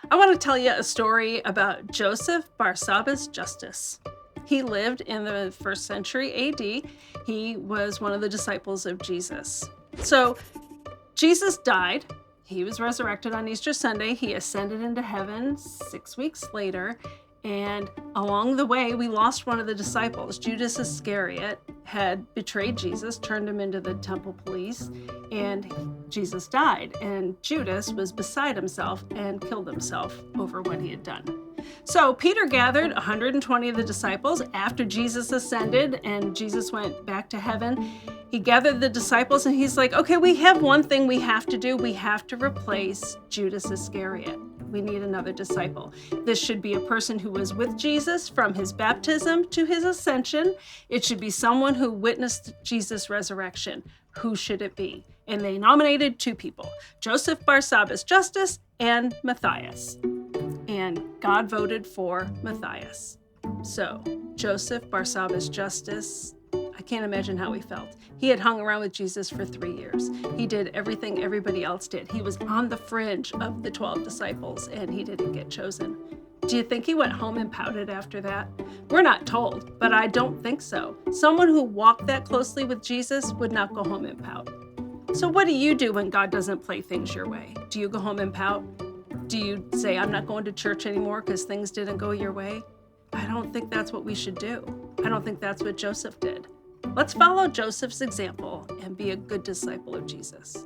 I want to tell you a story about Joseph Barsabbas Justus. He lived in the first century AD. He was one of the disciples of Jesus. So Jesus died. He was resurrected on Easter Sunday. He ascended into heaven 6 weeks later. And along the way, we lost one of the disciples. Judas Iscariot had betrayed Jesus, turned him into the temple police, and Jesus died. And Judas was beside himself and killed himself over what he had done. So Peter gathered 120 of the disciples after Jesus ascended and Jesus went back to heaven. He gathered the disciples and he's like, okay, we have one thing we have to do. We have to replace Judas Iscariot. We need another disciple. This should be a person who was with Jesus from his baptism to his ascension. It should be someone who witnessed Jesus' resurrection. Who should it be? And they nominated 2 people, Joseph Barsabbas Justus and Matthias. And God voted for Matthias. So Joseph Barsabbas Justus, I can't imagine how he felt. He had hung around with Jesus for 3 years. He did everything everybody else did. He was on the fringe of the 12 disciples and he didn't get chosen. Do you think he went home and pouted after that? We're not told, but I don't think so. Someone who walked that closely with Jesus would not go home and pout. So what do you do when God doesn't play things your way? Do you go home and pout? Do you say, I'm not going to church anymore because things didn't go your way? I don't think that's what we should do. I don't think that's what Joseph did. Let's follow Joseph's example and be a good disciple of Jesus.